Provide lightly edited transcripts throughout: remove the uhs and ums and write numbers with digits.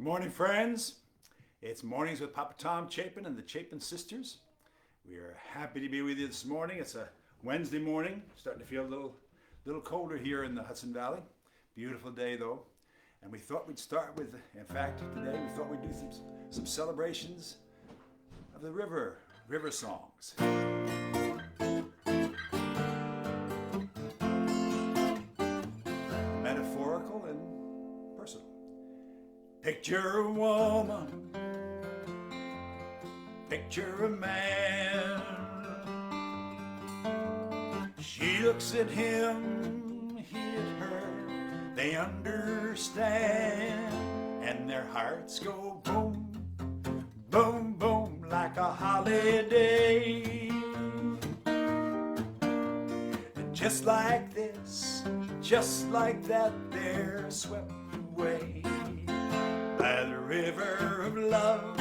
morning, friends. It's Mornings with Papa Tom Chapin and the Chapin sisters. We are happy to be with you this morning. It's a Wednesday morning, starting to feel a little colder here in the Hudson Valley. Beautiful day though. And we thought we'd start with, in fact, today we thought we'd do some celebrations of the river songs. Metaphorical and personal. Picture a woman, picture a man. She looks at him, he at her. They understand, and their hearts go boom, boom, boom, like a holiday. And just like this, just like that, they're swept away by the river of love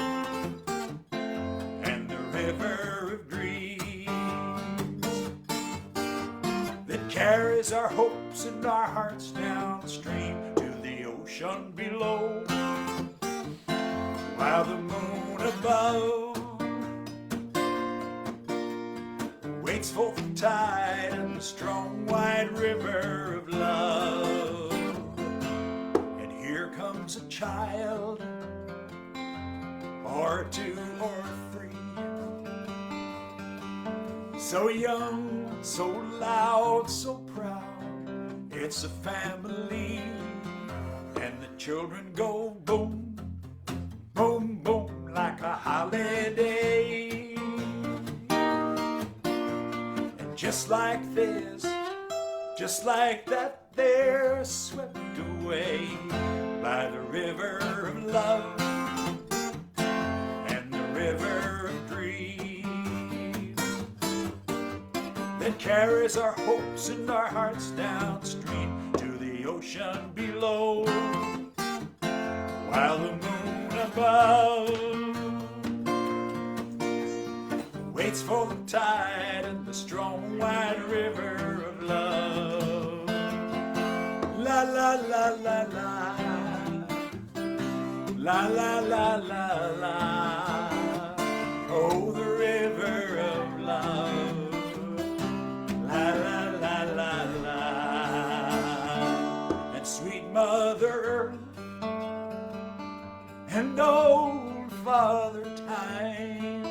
and the river of dreams that carries our hopes and our hearts downstream to the ocean below, while the moon above waits for the tide and the strong wide river of love. And here comes a child, or two or three, so young, so loud, so proud. It's a family, and the children go boom, boom, boom, like a holiday. And just like this, just like that, they're swept away by the river of love and the river of dreams that carries our hopes and our hearts downstream to the ocean below, while the moon above waits for the tide and the strong wide river of love. La la la la la, la la la la la. Oh, the river of love. La la la la la. And sweet Mother Earth and old Father Time,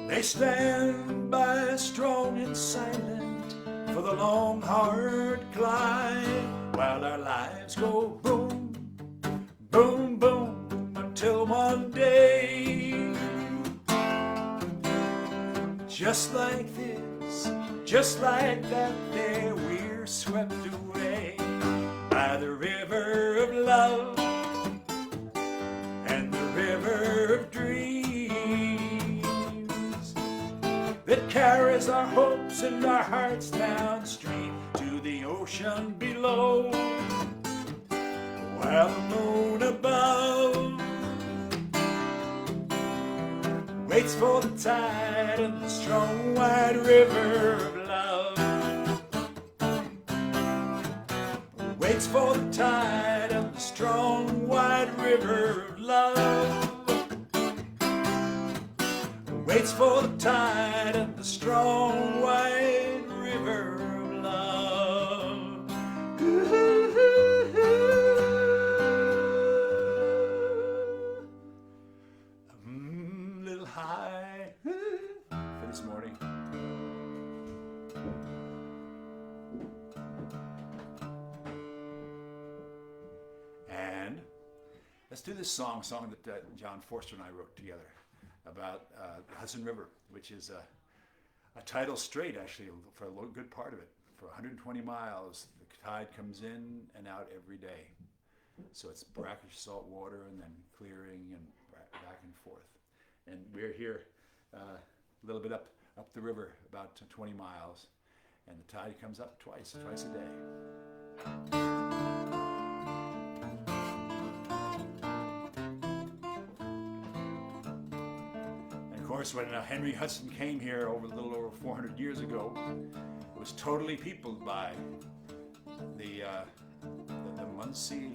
they stand by strong and silent for the long hard climb, while our lives go boom, boom, boom, until one day, just like this, just like that, there we're swept away by the river of love and the river of dreams that carries our hopes and our hearts downstream to the ocean below, while the moon above waits for the tide and the strong wide river of love. Waits for the tide and the strong wide river of love. Waits for the tide and the strong wide river of love. Little high for this morning. And let's do this song that John Forster and I wrote together about the Hudson River, which is a tidal strait actually for a good part of it. For 120 miles, the tide comes in and out every day. So it's brackish salt water and then clearing and back and forth. And we're here a little bit up the river, about 20 miles, and the tide comes up twice a day. Of course, when Henry Hudson came here a little over 400 years ago, it was totally peopled by the Munsee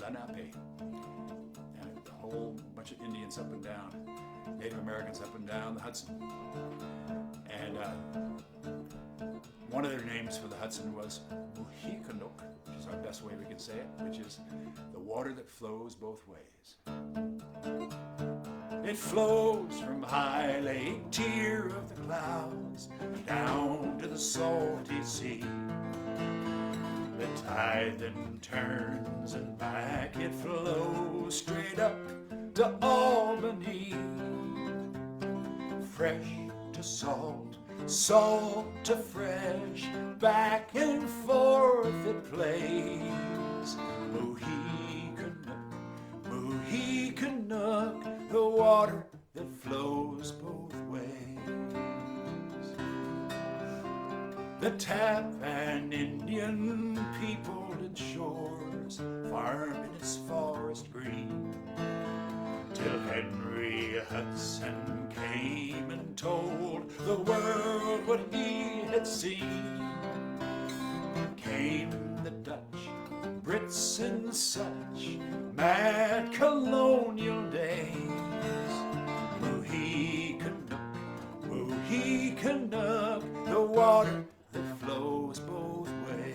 Lenape. whole bunch of Indians up and down, Native Americans up and down the Hudson. And one of their names for the Hudson was Muhheakunnuk, which is our best way we can say it, which is the water that flows both ways. It flows from high Lake Tear of the clouds down to the salty sea. The tide then turns and back it flows straight up to Albany. Fresh to salt, salt to fresh, back and forth it plays. Muhheakunnuk, Muhheakunnuk, the water that flows both ways. The Chapin Indian peopled shores, farm in its forest green, till Henry Hudson came and told the world what he had seen. Came the Dutch, Brits and such, mad colonial days. Muhheakunnuk, Muhheakunnuk, the water that flows both ways.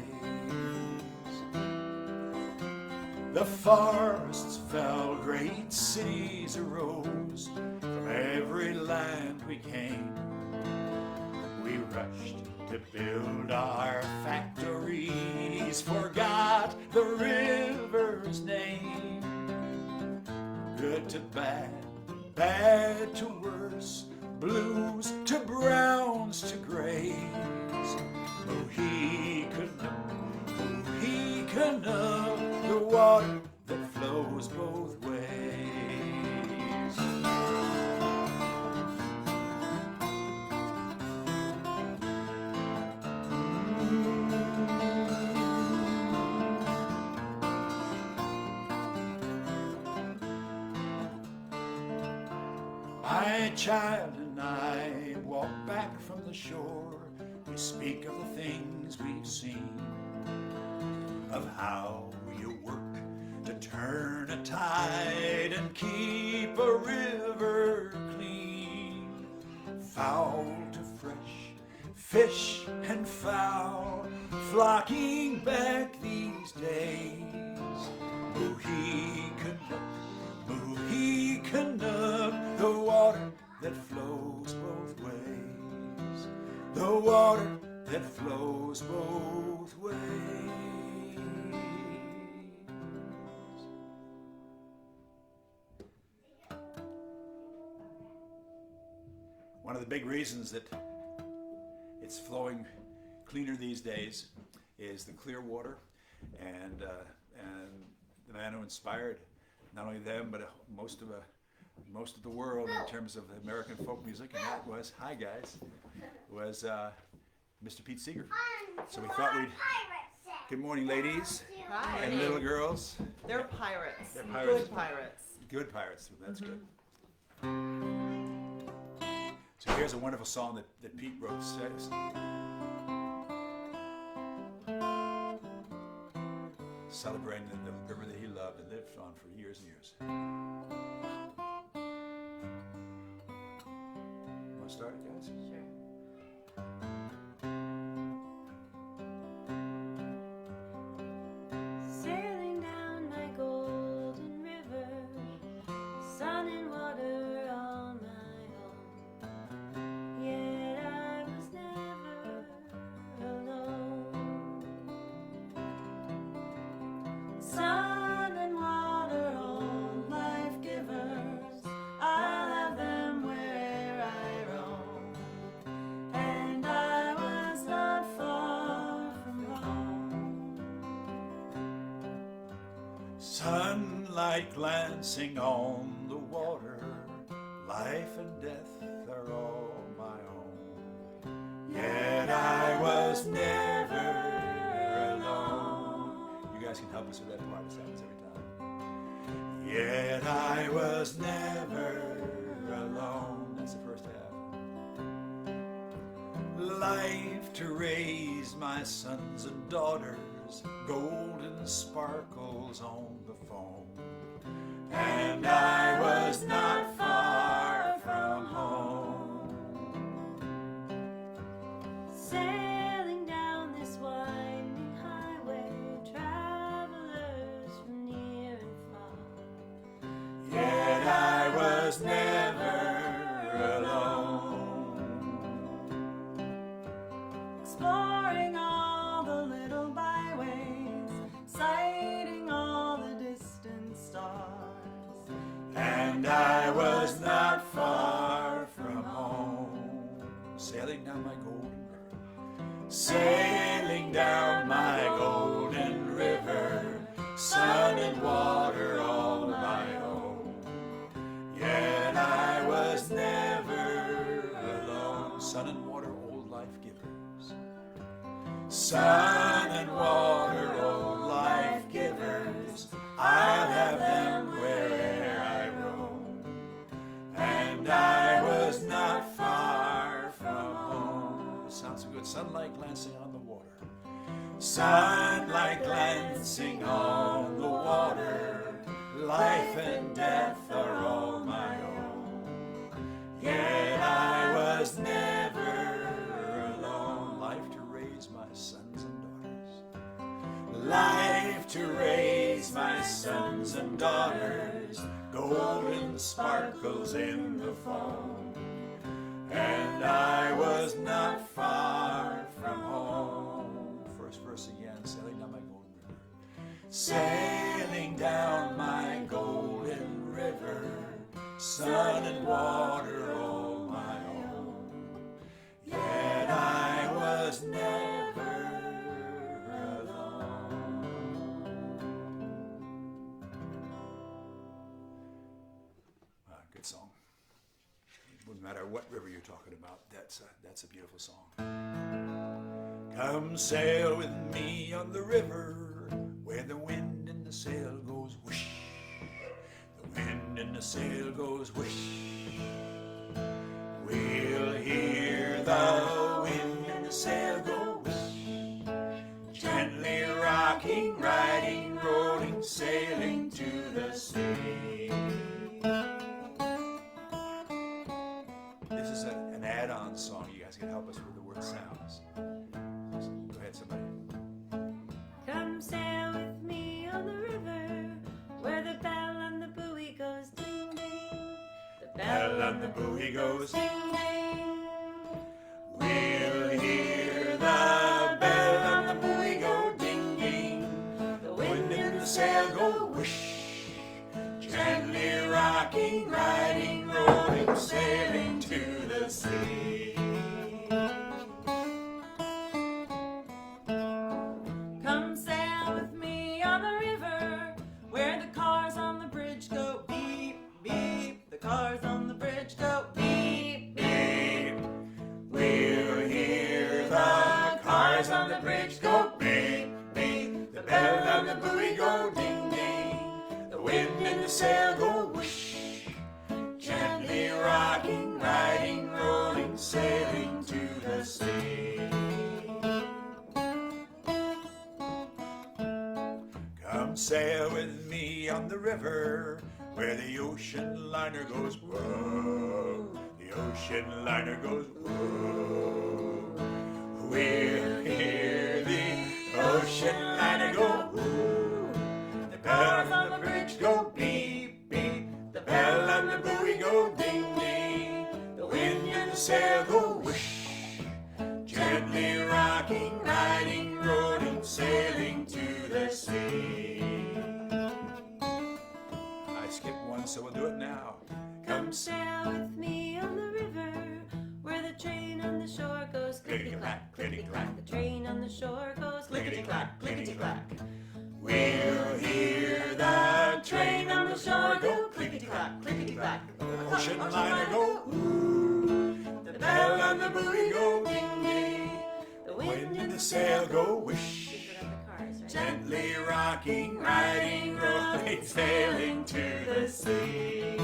The forests fell, great cities arose, from every land we came. We rushed to build our factories, forgot the river's name. Good to bad, bad to worse, blues to browns to grays. Muhheakunnuk, Muhheakunnuk, the water that flows both ways. My child and I walk back from the shore. We speak of the things we've seen, of how you work to turn a tide and keep a river clean. Foul to fresh, fish and fowl, flocking back these days. Muhheakunnuk, Muhheakunnuk, the water that flows both ways. The water that flows both ways. One of the big reasons that it's flowing cleaner these days is the clear water, and the man who inspired not only them but most of the world in terms of American folk music, and that was, hi guys, was Mr. Pete Seeger. So we thought we'd, good morning ladies. Hi. And little girls. They're pirates. They're pirates. Good pirates. Good pirates, that's good. So here's a wonderful song that Pete wrote. Says, celebrating the river that he loved and lived on for years and years. Want to start it, guys? Sure. Sailing down my golden river, sun and water all my own. Yet I was never alone. Sun and water, all life givers, I'll have them where I roam. And I was not far from home. Sunlight glancing on the water, life and death are all my own. Yet I was never alone. You guys can help us with that part, it happens every time. Yet I was never alone. That's the first half. Life to raise my sons and daughters, golden sparkles on the foam. And I sun and water, oh life givers, I'll have them where'er I roam. And I was not far from home. Sounds good. Sunlight glancing on the water. Sunlight glancing on the water. Life and death are all my own. Yet I was never alone. Life to raise my sons and daughters. Life to raise my sons and daughters. Golden sparkles in the foam. And I was not far from home. First verse again, sailing down my golden river. Sailing down my golden river. Sun and water, all my own. Yet I was never alone. Good song. It wouldn't matter what river you're talking about. That's a beautiful song. Come sail with me on the river, where the wind and the sail goes whoosh. The wind and the sail goes whoosh. We'll hear the wind and the sail go whoosh. Gently rocking, riding, rolling, sailing to the sea. This is an add-on song. You guys can help us with the word sounds. Go ahead, somebody. Come sail with me on the river, where the bell and the buoy goes ding ding. The Bell and the buoy goes. ding ding. We'll hear the bell and the buoy go ding ding. The wind and the sail go whoosh. Gently rocking, riding, rolling, sailing to the sea. Come sail with me on the river, where the cars on the bridge go beep beep. The cars on the bridge go beep beep. We'll hear the cars on the bridge go beep beep. The bell and the buoy go ding ding. The wind and the sail go whoosh. Gently rocking, riding, rolling, sailing to the sea. Come sail with me on the river, where the ocean liner goes whoa. The ocean liner goes whoa. We'll hear the ocean liner go whoa. The bell on the bridge go beep beep. The bell and the buoy go ding ding. The wind and the sail go whoosh. Gently rocking, riding, rolling, sailing to the sea. I skipped one, so we'll do it now. Come sail with me on the river, where the train on the shore goes clickety-clack, clickety-clack. The train on the shore goes clickety-clack, clickety-clack. We'll hear the train on the shore go clickety-clack, clickety-clack. ocean liner go ooh. The bell and the buoy go ding ding. The wind and the sail go whoosh. Gently rocking, riding, rolling, sailing to the sea.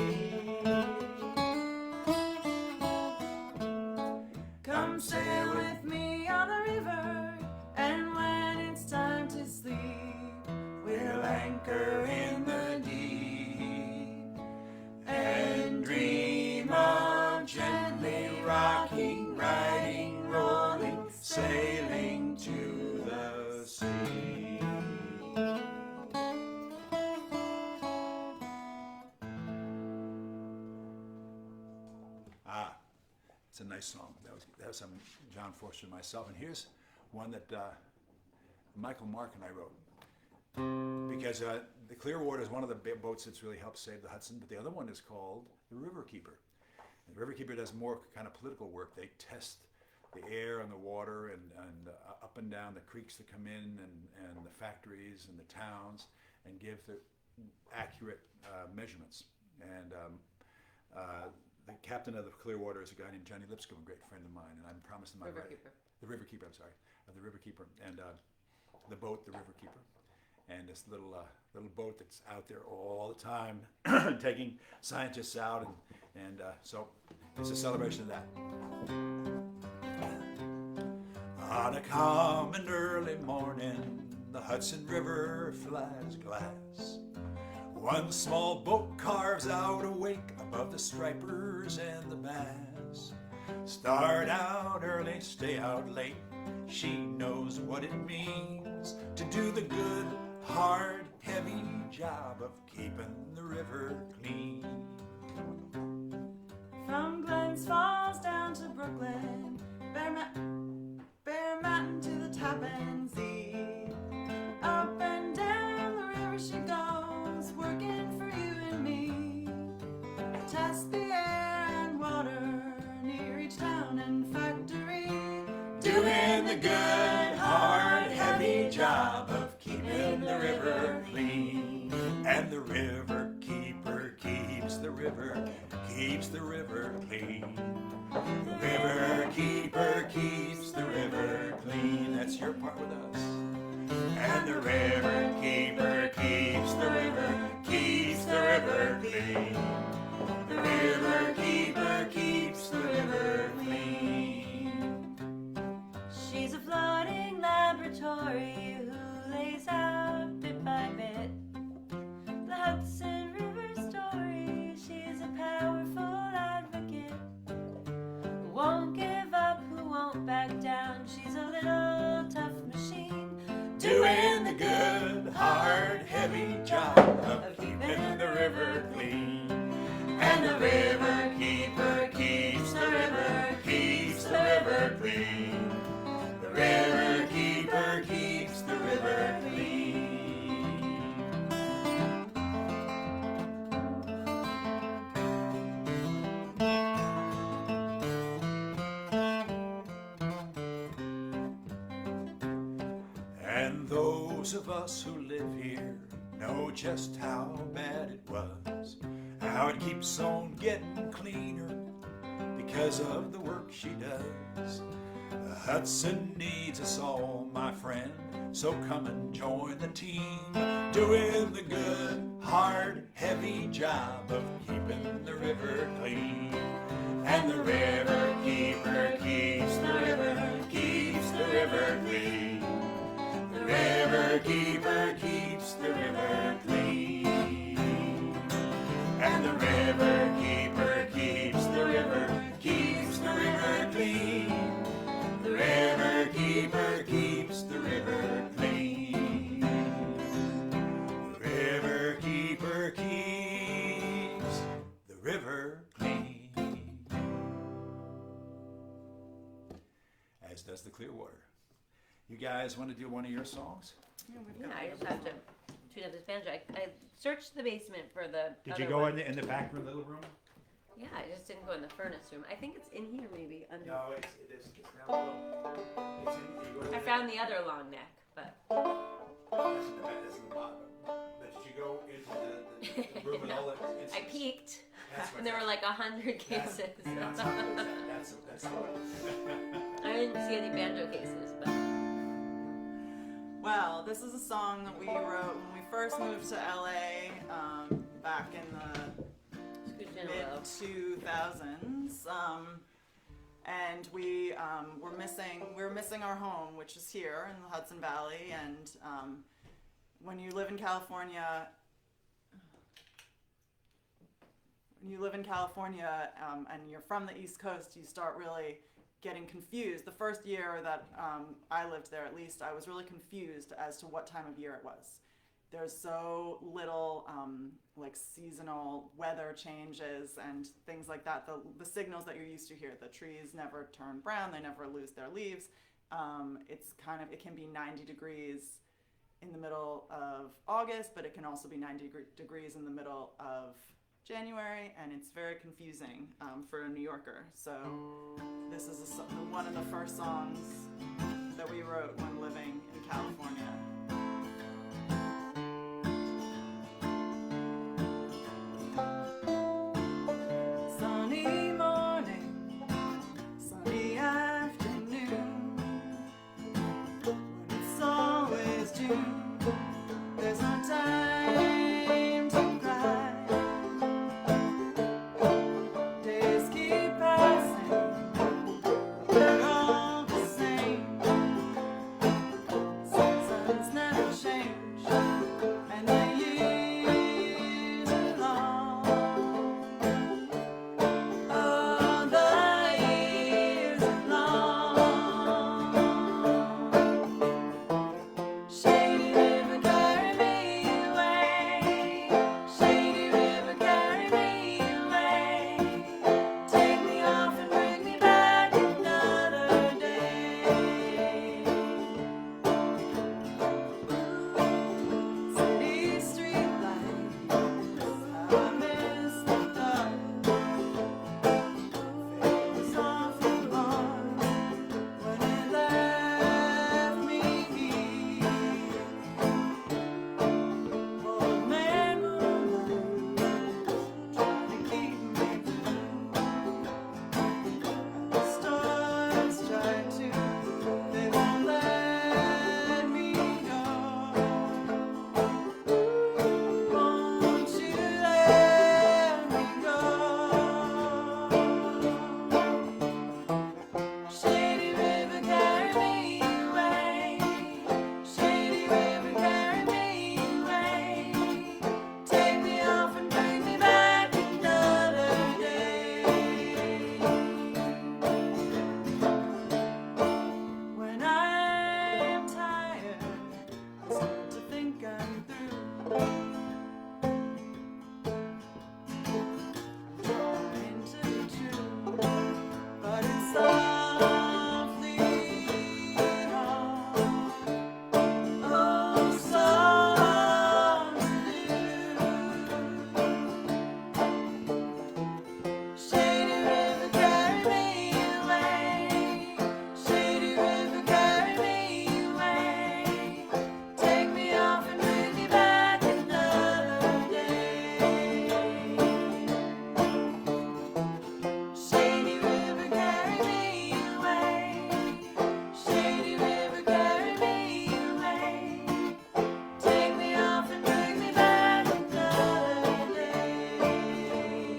Come sail with me on the river, and when it's time to sleep, We'll anchor in the deep and dream of gently rocking, riding, rolling, sailing to the sea. It's a nice song. That was some John Forster and myself. And here's one that Michael Mark and I wrote. Because the Clearwater is one of the boats that's really helped save the Hudson, but the other one is called the Riverkeeper. The Riverkeeper does more kind of political work. They test the air and the water and up and down the creeks that come in and the factories and the towns and give the accurate measurements. And the captain of the Clearwater is a guy named Johnny Lipscomb, a great friend of mine, and I'm promising my Riverkeeper. The Riverkeeper, I'm sorry. of the Riverkeeper, and the boat, the Riverkeeper, and this little boat that's out there all the time, taking scientists out, and so it's a celebration of that. On a calm and early morning, the Hudson River flies glass. One small boat carves out a wake above the stripers and the bass. Start out early, stay out late. She knows what it means to do the good, hard, heavy job of keeping the river clean. From Glens Falls down to Brooklyn, Bear Mountain to the Tappan Zee. Up and down the river she goes, working for you and me. Test the air and water near each town and factory. Doing the good, hard, heavy job of keeping the river clean. And the river keeper keeps the river clean. The river keeper keeps the river clean. That's your part with us. And the river keeper keeps the river clean. The river keeper keeps the river clean. She's a floating laboratory who lays out bit by bit the Hudson River story. She's a powerful advocate who won't give up, who won't back down. She's a little tough machine Doing the good, hard, heavy job of keeping the river clean. And the river keeper keeps the river clean. The river keeper keeps the river clean. And those of us who live here know just how bad it was, how it keeps on getting cleaner because of the work she does. The Hudson needs us all, my friend, so come and join the team, doing the good, hard, heavy job of keeping the river clean. And the river keeper keeps the river clean. The river keeper keeps the river clean. And the river keeper keeps the river clean. The river keeper keeps the river clean. The river keeper keeps the river clean. As does the clear water. You guys want to do one of your songs? Yeah, I just have to tune up this banjo. I searched the basement for the. Did you go in the back room, little room? Yeah, I just didn't go in the furnace room. I think it's in here, maybe under. No, it is. It's down below. It's in, you go I found the other long neck, but. That's in the bottom. But did you go into the room with all the instruments? I peeked, That's what and there were like 100 cases. That's the one. I didn't see any banjo cases, but. Well, this is a song that we wrote when we first moved to LA back in the mid-2000s, and we were missing our home, which is here in the Hudson Valley. And when you live in California, and you're from the East Coast, you start really getting confused. The first year that I lived there, at least, I was really confused as to what time of year it was. There's so little like seasonal weather changes and things like that. The signals that you're used to here, the trees never turn brown, they never lose their leaves. It can be 90 degrees in the middle of August, but it can also be 90 degrees in the middle of January, and it's very confusing for a New Yorker. So this is one of the first songs that we wrote when living in California. Sunny morning, sunny afternoon, time to cry. Days keep passing, we're all the same. Seasons never change, and the years are long. Oh, the years are long. Shady river, carry me away. Shady river, carry me away. Take me off and bring me back another day. City street lights, I miss the dark. Face off the lawn when it left me. Old man moonlight, trying to keep me blue. The stars try to, they won't let me go. Won't you let me go? Shady river, carry me away. Shady river, carry me away. Take me off and bring me back another day. When I'm tired, I start to think I'm through. Trying to be true, but it's softly hard. Oh, so hard to do. Shady river, carry me away. Shady river, carry me away. Take me off and bring me back another day. Shady river, carry me away. Shady river, carry me away. Take me off and bring me back another day.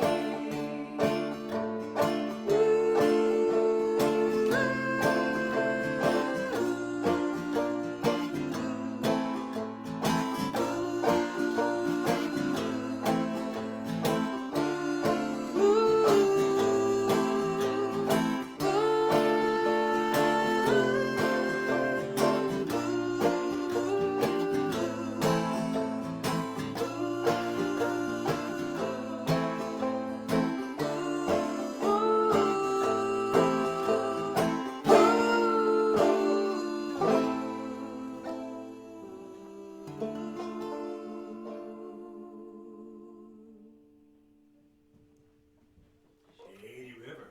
Shady River.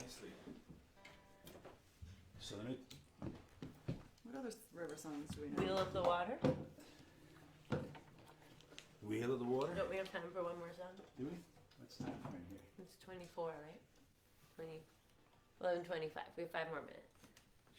Nicely. So let me. What other river songs do we know? Wheel of the Water. Wheel of the Water. Don't we have time for one more song? Do we? What's time frame here? It's 24, right? 11:25. We have 5 more minutes.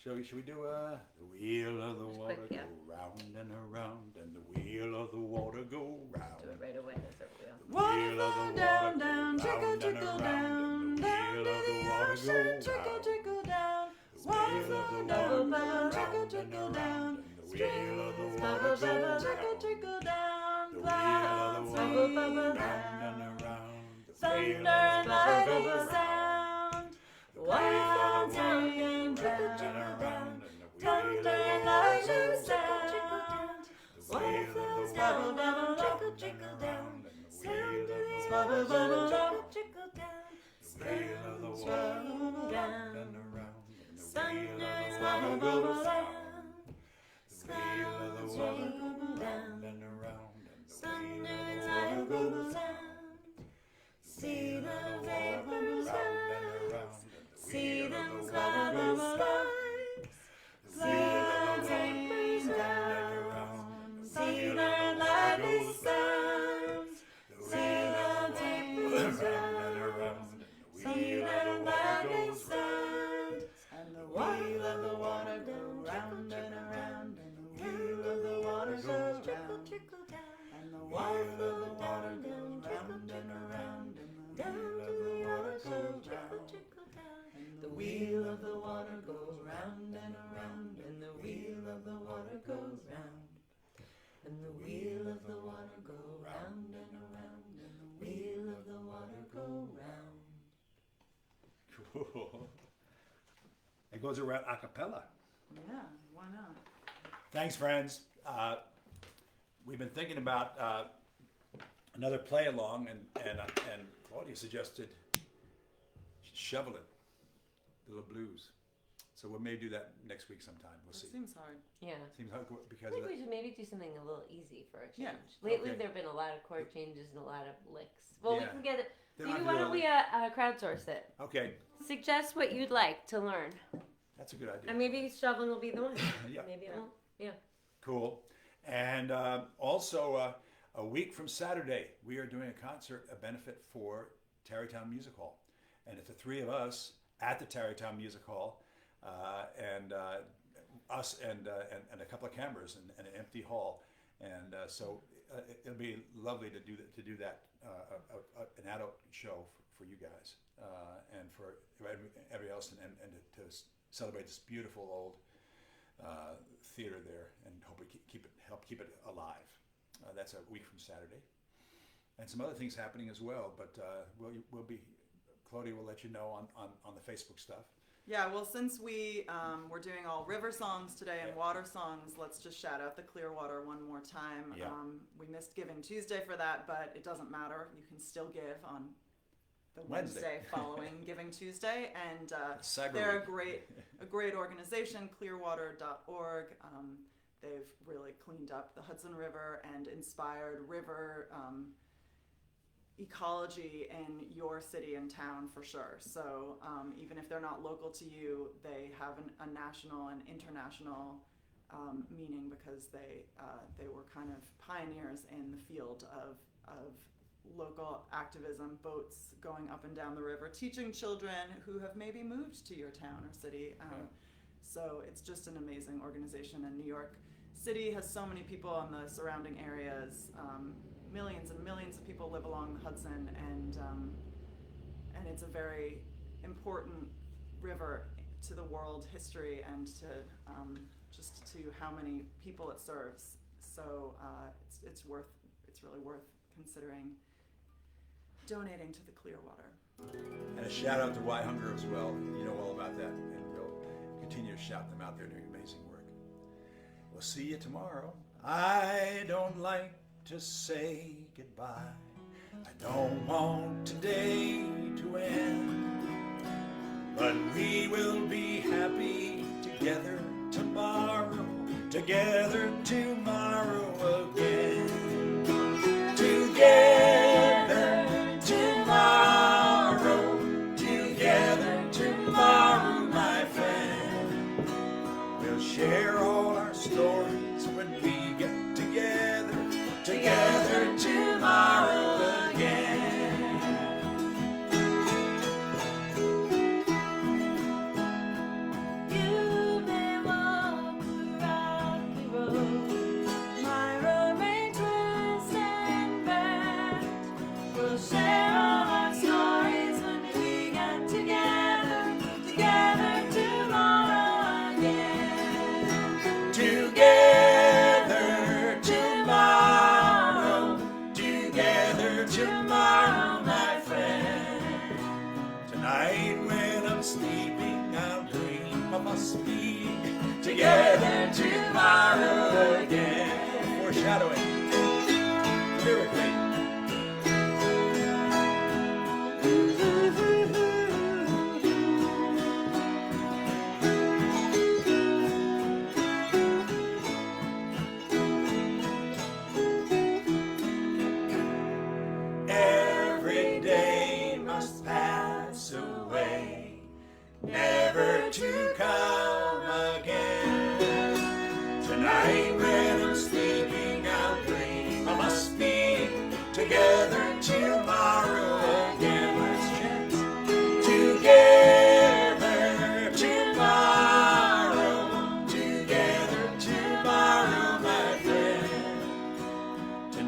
Should we do the wheel of the Just water quick, yeah. go round and around, and the wheel of the water go round. Do it right away. That's our wheel. Water Wheel of flow the down, water down, go trickle, round and trickle around, down, and the down wheel to of the the water ocean, go trickle, round. trickle down. The Water wheel of flow the down, water bubble, go trickle, round and trickle around, down. and the wheel of the water Bubble, go bubble, trickle, round. trickle down. The wheel of Clouds, the bubble, water bubble, go round down. and around. The Thunder wheel and of the water lightning go round. sound. The wheel of the Wild water rain, go trickle, round and trickle around, down. and the wheel of Thunder the and water lightning go round. sound. The Water wheel of flows the down, water bubble, go trickle, round trickle and down. around, and the Sound wheel to of the the bubble, water bubble, go round. trickle, trickle down. The wheel of the water Trickle go round down. and around, and the Thunder wheel of and the lightning water bubble goes down. round. The wheel of the water go Trickle down. round and around, and the Thunder wheel and of the lightning water bubble goes down. round. See The the wheel of the water vapors go round and rise. around, and the See wheel of them the water clouds goes rise. round. The wheel of Clouds the water rain goes round and down. around, and the Thunder wheel of and the water lightning goes round. sounds. The See wheel the of the vapors water goes round and rise. around, and the Thunder wheel of the and water lightning goes round. sounds. And the wheel of the water go round and around, and the wheel of the water goes round. And the wheel of the water goes round and around, and the wheel of the water goes round. And the wheel of the water goes round and around, and the wheel of the water goes round. And the wheel of the water goes round and around, and the wheel of the water goes round. Cool. It goes around a cappella. Yeah, why not? Thanks, friends. We've been thinking about another play along, and Claudia suggested Shovelin, the little blues. So we may do that next week sometime. We'll see. It seems hard. Yeah. Seems hard because I of think that. we should maybe do something a little easy for a change. Yeah. Lately, Okay. there have been a lot of chord changes and a lot of licks. Well, we Yeah. can get it. They Maybe don't why have to don't do we crowdsource it? Okay, Suggest what you'd like to learn, that's a good idea. and maybe shoveling will be the one. Yeah. Maybe it won't. Yeah. Cool. And also, a week from Saturday, we are doing a concert, a benefit for Tarrytown Music Hall. And it's the three of us at the Tarrytown Music Hall, and us and a couple of cameras and an empty hall. And so it'll be lovely to do that an adult show for you guys and for everybody else, and to celebrate this beautiful old theater there, and hope we help keep it alive. That's a week from Saturday, and some other things happening as well. But Claudia will let you know on the Facebook stuff. Yeah, well, since we're doing all river songs today and water songs, let's just shout out the Clearwater one more time. Yeah. We missed Giving Tuesday for that, but it doesn't matter. You can still give on the Wednesday. Wednesday following Giving Tuesday, and Cyber they're Week. a great organization, clearwater.org. They've really cleaned up the Hudson River and inspired river ecology in your city and town for sure. So even if they're not local to you, they have a national and international meaning, because they were kind of pioneers in the field of local activism, boats going up and down the river, teaching children who have maybe moved to your town or city. So it's just an amazing organization, and New York City has so many people in the surrounding areas. Millions and millions of people live along the Hudson, and it's a very important river to the world history and to just to how many people it serves. So it's really worth considering donating to the Clearwater. And a shout out to Why Hunger as well. You know all about that, and we'll continue to shout them out. They're doing amazing work. We'll see you tomorrow. I don't like to say goodbye. I don't want today to end, but we will be happy together tomorrow again. Together tomorrow, my friend. We'll share all our stories when we get together tomorrow again. You may walk the rocky road, my road may twist and bend. We'll share all our stories when we get together tomorrow again. Together tomorrow, my friend. Tonight when I'm sleeping, I'll dream of us being together tomorrow again. Foreshadowing. Lyrically. Every day must pass away, never to come again. Tonight when I'm sleeping, I'll dream I must be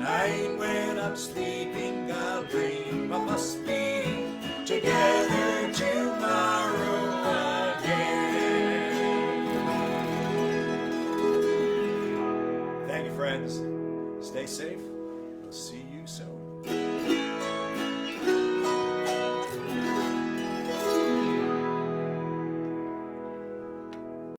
Tonight when I'm sleeping, I'll dream of us being together tomorrow again. Thank you, friends. Stay safe. We'll see you soon.